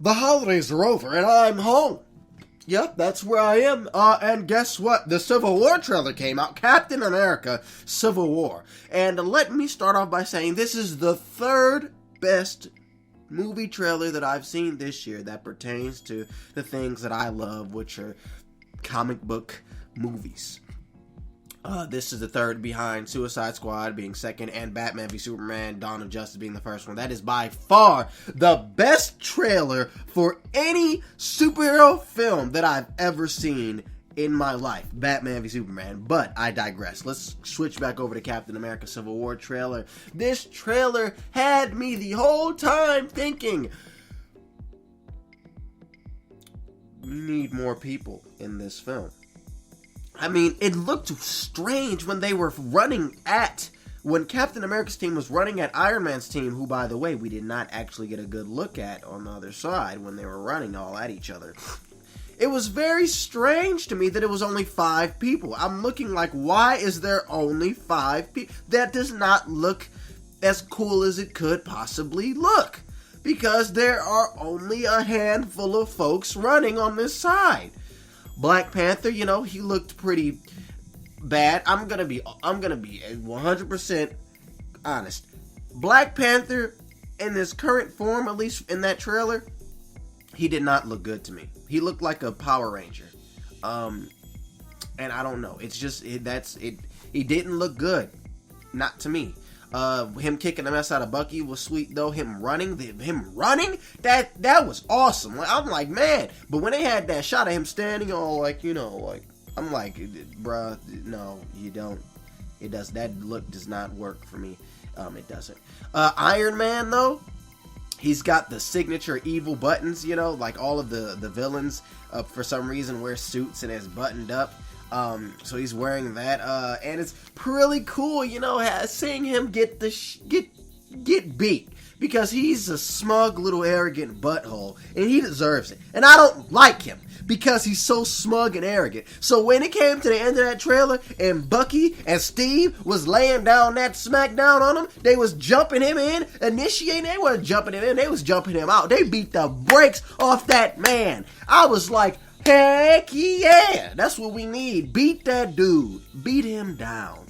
The holidays are over and I'm home. Yep, that's where I am. And guess what? The Civil War trailer came out. Captain America, Civil War. And let me start off by saying this is the third best movie trailer that I've seen this year that pertains to the things that I love, which are comic book movies. This is the third behind Suicide Squad being second and Batman v Superman Dawn of Justice being the first one. That is by far the best trailer for any superhero film that I've ever seen in my life. Batman v Superman. But I digress. Let's switch back over to Captain America Civil War trailer. This trailer had me the whole time thinking, we need more people in this film. I mean, it looked strange when they were when Captain America's team was running at Iron Man's team, who, by the way, we did not actually get a good look at on the other side when they were running all at each other. It was very strange to me that it was only 5 people. I'm looking like, why is there only 5 people? That does not look as cool as it could possibly look. Because there are only a handful of folks running on this side. Black Panther, he looked pretty bad. I'm gonna be 100% honest. Black Panther, in his current form, at least in that trailer, he did not look good to me. He looked like a Power Ranger, and I don't know. It's just he didn't look good, not to me. Him kicking the mess out of Bucky was sweet though. Him running, that was awesome. I'm like, man. But when they had that shot of him standing all I'm like, bruh, no, you don't. That look does not work for me. It doesn't. Iron Man though, he's got the signature evil buttons. Like all of the villains, for some reason wear suits and is buttoned up. So he's wearing that, and it's really cool, seeing him get beat, because he's a smug little arrogant butthole, and he deserves it, and I don't like him, because he's so smug and arrogant. So when it came to the end of that trailer, and Bucky and Steve was laying down that smackdown on him, they was jumping him in, they weren't jumping him in, they was jumping him out, they beat the brakes off that man. I was like, heck yeah, that's what we need. Beat that dude. Beat him down.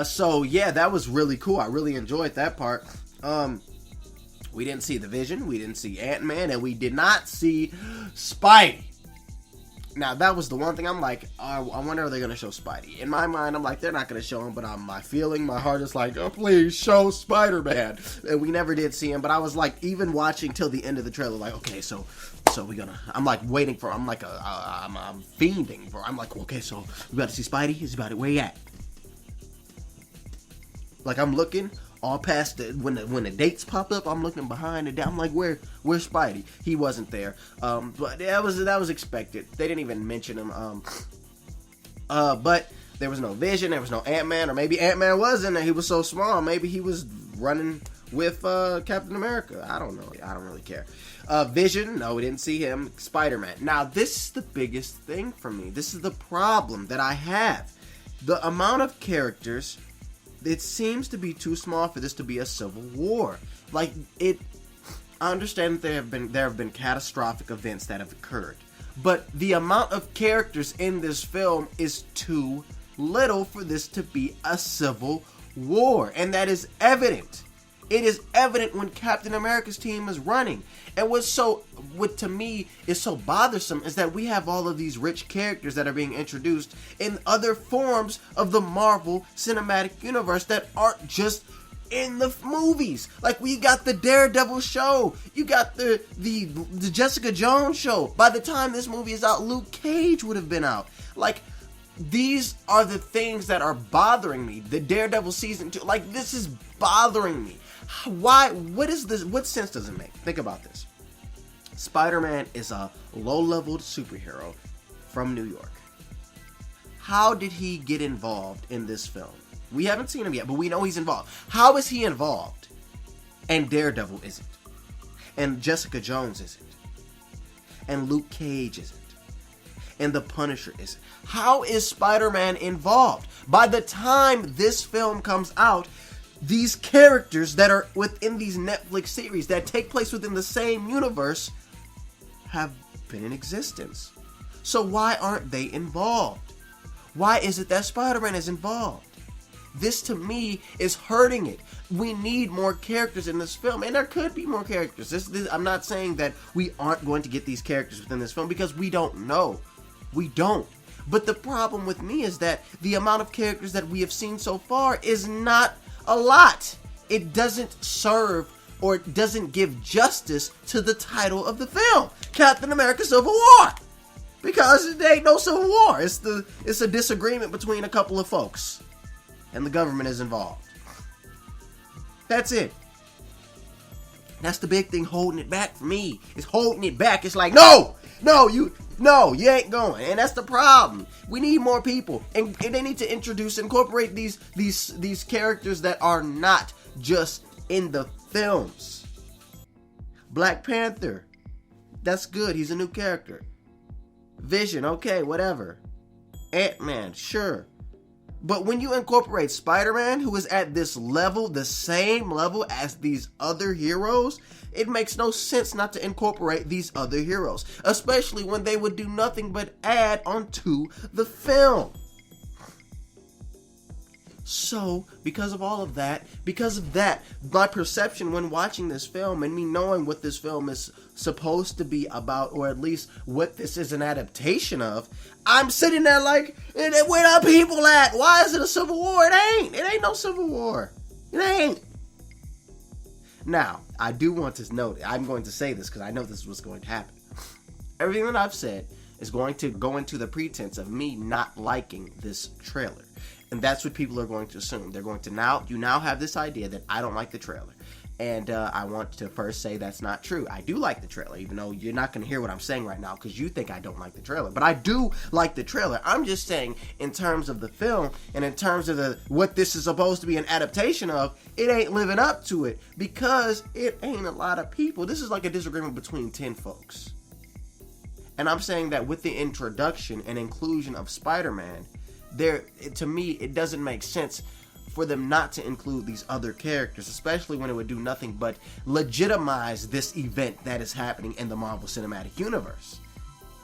So yeah, that was really cool. I really enjoyed that part. We didn't see the Vision, we didn't see Ant-Man, and we did not see Spidey. Now, that was the one thing I'm like, I wonder if they're going to show Spidey. In my mind, I'm like, they're not going to show him, but my heart is like, oh, please, show Spider-Man. And we never did see him, but I was like, even watching till the end of the trailer, like, okay, so I'm like waiting for, I'm fiending for, I'm like, okay, so we got to see Spidey, he's about it, where you at? Like, I'm looking all past when the dates pop up, I'm looking behind it. I'm like, where's Spidey? He wasn't there. But that was expected. They didn't even mention him. But there was no Vision. There was no Ant-Man, or maybe Ant-Man was in there. He was so small. Maybe he was running with Captain America. I don't know. I don't really care. Vision, no, we didn't see him. Spider-Man. Now, this is the biggest thing for me. This is the problem that I have. The amount of characters. It seems to be too small for this to be a civil war. I understand that there have been catastrophic events that have occurred, but the amount of characters in this film is too little for this to be a civil war, and that is evident. It is evident when Captain America's team is running. And what to me is so bothersome is that we have all of these rich characters that are being introduced in other forms of the Marvel Cinematic Universe that aren't just in the movies. Like, we got the Daredevil show. You got the Jessica Jones show. By the time this movie is out, Luke Cage would have been out. Like, these are the things that are bothering me. The Daredevil season 2, like, this is bothering me. Why? What is this? What sense does it make? Think about this. Spider-Man is a low-level superhero from New York. How did he get involved in this film? We haven't seen him yet, but we know he's involved. How is he involved? And Daredevil isn't. And Jessica Jones isn't. And Luke Cage isn't. And the Punisher isn't. How is Spider-Man involved? By the time this film comes out, these characters that are within these Netflix series that take place within the same universe have been in existence. So why aren't they involved? Why is it that Spider-Man is involved? This, to me, is hurting it. We need more characters in this film, and there could be more characters. I'm not saying that we aren't going to get these characters within this film, because we don't know. We don't. But the problem with me is that the amount of characters that we have seen so far is not a lot. It doesn't serve or it doesn't give justice to the title of the film, Captain America Civil War. Because there ain't no Civil War. It's a disagreement between a couple of folks. And the government is involved. That's it. That's the big thing holding it back for me. It's holding it back. It's like, no, you ain't going. And that's the problem. We need more people. And they need to incorporate these characters that are not just in the films. Black Panther. That's good. He's a new character. Vision. Okay, whatever. Ant-Man. Sure. But when you incorporate Spider-Man, who is at this level, the same level as these other heroes, it makes no sense not to incorporate these other heroes, especially when they would do nothing but add onto the film. So, because of that, my perception when watching this film and me knowing what this film is supposed to be about, or at least what this is an adaptation of, I'm sitting there like, where are people at? Why is it a Civil War? It ain't no Civil War. It ain't. Now, I do want to note, I'm going to say this because I know this is what's going to happen. Everything that I've said is going to go into the pretense of me not liking this trailer. And that's what people are going to assume. They're going to you now have this idea that I don't like the trailer. And I want to first say that's not true. I do like the trailer, even though you're not going to hear what I'm saying right now because you think I don't like the trailer. But I do like the trailer. I'm just saying in terms of the film and in terms of what this is supposed to be an adaptation of, it ain't living up to it because it ain't a lot of people. This is like a disagreement between 10 folks. And I'm saying that with the introduction and inclusion of Spider-Man, to me, it doesn't make sense for them not to include these other characters, especially when it would do nothing but legitimize this event that is happening in the Marvel Cinematic Universe.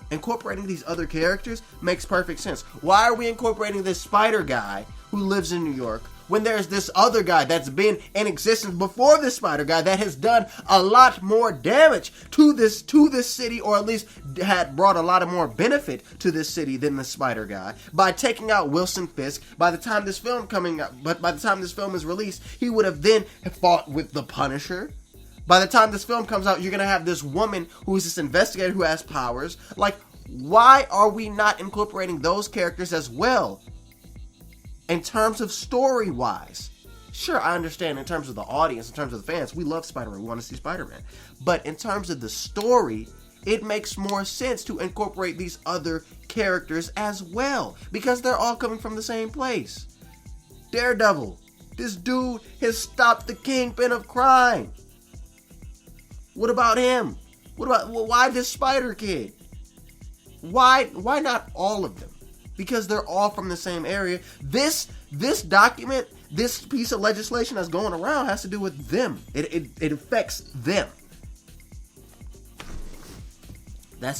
Incorporating these other characters makes perfect sense. Why are we incorporating this Spider guy who lives in New York when there's this other guy that's been in existence before this Spider guy that has done a lot more damage to this city, or at least had brought a lot of more benefit to this city than the Spider guy by taking out Wilson Fisk? By the time this film is released, he would have then fought with the Punisher. By the time this film comes out, you're gonna have this woman who is this investigator who has powers. Like, why are we not incorporating those characters as well? In terms of story-wise, sure, I understand in terms of the audience, in terms of the fans, we love Spider-Man, we want to see Spider-Man. But in terms of the story, it makes more sense to incorporate these other characters as well, because they're all coming from the same place. Daredevil, this dude has stopped the kingpin of crime. What about him? Why this Spider Kid? Why not all of them? Because they're all from the same area. This document, this piece of legislation that's going around has to do with them. It affects them.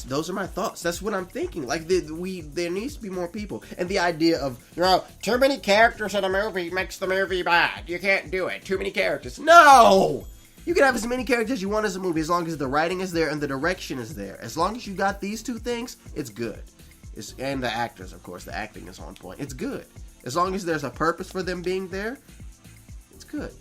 Those are my thoughts. That's what I'm thinking. Like, there needs to be more people. And the idea of, too many characters in a movie makes the movie bad. You can't do it. Too many characters. No! You can have as many characters as you want as a movie, as long as the writing is there and the direction is there. As long as you got these two things, it's good. And the actors, of course, the acting is on point. It's good. As long as there's a purpose for them being there, it's good.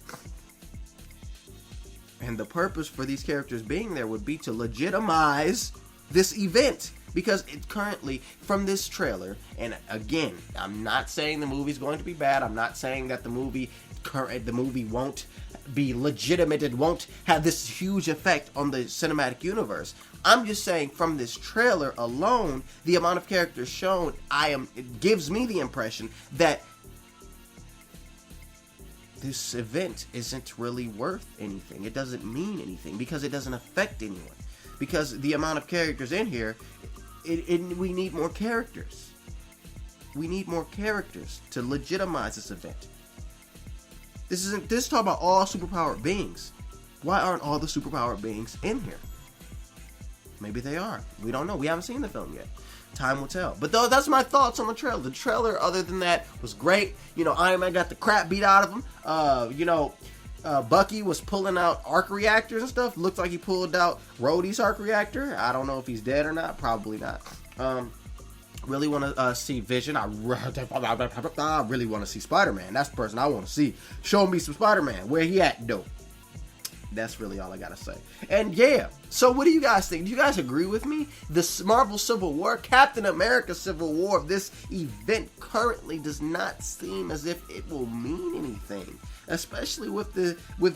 And the purpose for these characters being there would be to legitimize this event. Because it currently, from this trailer, and again, I'm not saying the movie's going to be bad. I'm not saying that the movie won't be legitimate. It won't have this huge effect on the cinematic universe. I'm just saying, from this trailer alone, the amount of characters shown, it gives me the impression that this event isn't really worth anything. It doesn't mean anything because it doesn't affect anyone. Because the amount of characters in here, we need more characters. We need more characters to legitimize this event. This is talking about all superpowered beings. Why aren't all the superpowered beings in here? Maybe they are. We don't know. We haven't seen the film yet. Time will tell. But though, that's my thoughts on the trailer. The trailer, other than that, was great. You know, Iron Man got the crap beat out of him. Bucky was pulling out arc reactors and stuff. Looked like he pulled out Rhodey's arc reactor. I don't know if he's dead or not. Probably not. Really want to see Vision. I really want to see Spider-Man. That's the person I want to see. Show me some Spider-Man. Where he at, though? That's really all I gotta say. And yeah, so what do you guys think? Do you guys agree with me? The Marvel Civil War, Captain America Civil War of this event currently does not seem as if it will mean anything. Especially with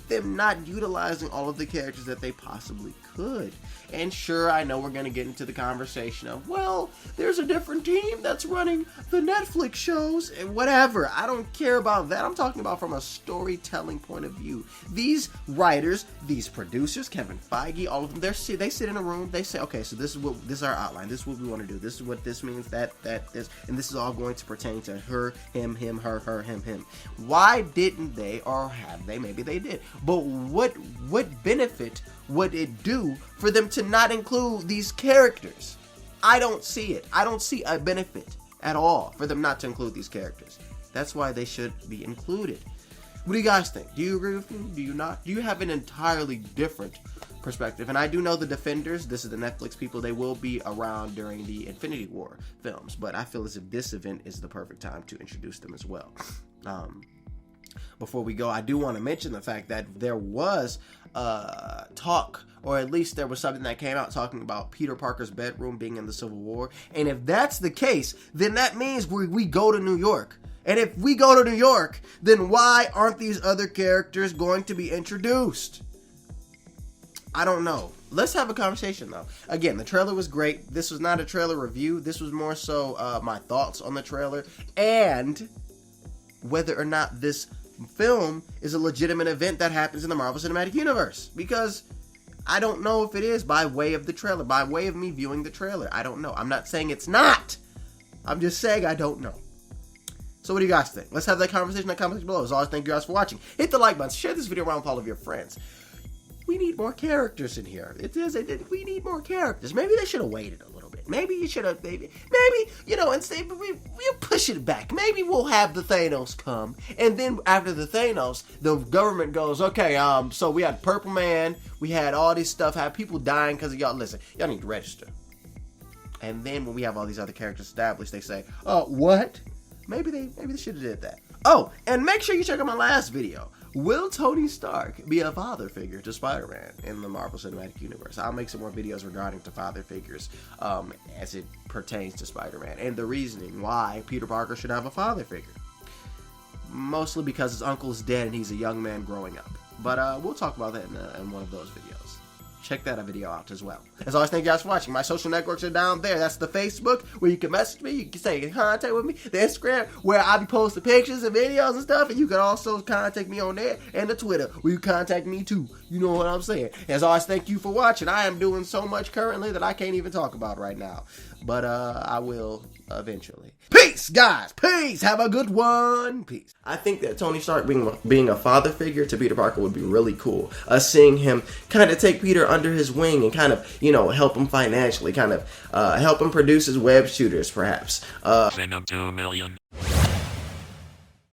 them not utilizing all of the characters that they possibly could. And sure, I know we're going to get into the conversation of, well, there's a different team that's running the Netflix shows and whatever. I don't care about that. I'm talking about from a storytelling point of view. These writers, these producers, Kevin Feige, all of them, they sit in a room. They say, okay, so this is our outline. This is what we want to do. This is what this means. This, and this is all going to pertain to her, him, her, him. Why didn't they? Or have they? Maybe they did. But what benefit would it do for them to not include these characters? I don't see it. I don't see a benefit at all for them not to include these characters. That's why they should be included. What do you guys think? Do you agree with me? Do you not? Do you have an entirely different perspective? And I do know the Defenders, this is the Netflix people, they will be around during the Infinity War films. But I feel as if this event is the perfect time to introduce them as well. Before we go, I do want to mention the fact that there was talk, or at least there was something that came out talking about Peter Parker's bedroom being in the Civil War. And if that's the case, then that means we go to New York. And if we go to New York, then why aren't these other characters going to be introduced? I don't know. Let's have a conversation, though. Again, the trailer was great. This was not a trailer review. This was more so my thoughts on the trailer and whether or not this film is a legitimate event that happens in the Marvel Cinematic Universe. Because I don't know if it is by way of the trailer, by way of me viewing the trailer. I don't know. I'm not saying it's not. I'm just saying I don't know. So what do you guys think? Let's have that conversation in the comments below. As always, thank you guys for watching. Hit the like button. Share this video around with all of your friends. We need more characters in here. We need more characters. Maybe they should have waited a little bit. Maybe you should have, maybe, instead we'll push it back. Maybe we'll have the Thanos come. And then after the Thanos, the government goes, okay, so we had Purple Man. We had all this stuff, had people dying because of y'all. Listen, y'all need to register. And then when we have all these other characters established, they say, oh, what? Maybe they should have did that. Oh, and make sure you check out my last video. Will Tony Stark be a father figure to Spider-Man in the Marvel Cinematic Universe? I'll make some more videos regarding to father figures as it pertains to Spider-Man. And the reasoning why Peter Parker should have a father figure. Mostly because his uncle is dead and he's a young man growing up. But we'll talk about that in one of those videos. Check that video out as well. As always, thank you guys for watching. My social networks are down there. That's the Facebook, where you can message me. You can stay in contact with me. The Instagram, where I'll be posting pictures and videos and stuff. And you can also contact me on there. And the Twitter, where you contact me too. You know what I'm saying. As always, thank you for watching. I am doing so much currently that I can't even talk about right now. But I will eventually. Peace, guys. Peace. Have a good one. Peace. I think that Tony Stark being a father figure to Peter Parker would be really cool. Seeing him kind of take Peter under his wing and kind of, help him financially, kind of help him produce his web shooters, perhaps. Venom 2 million.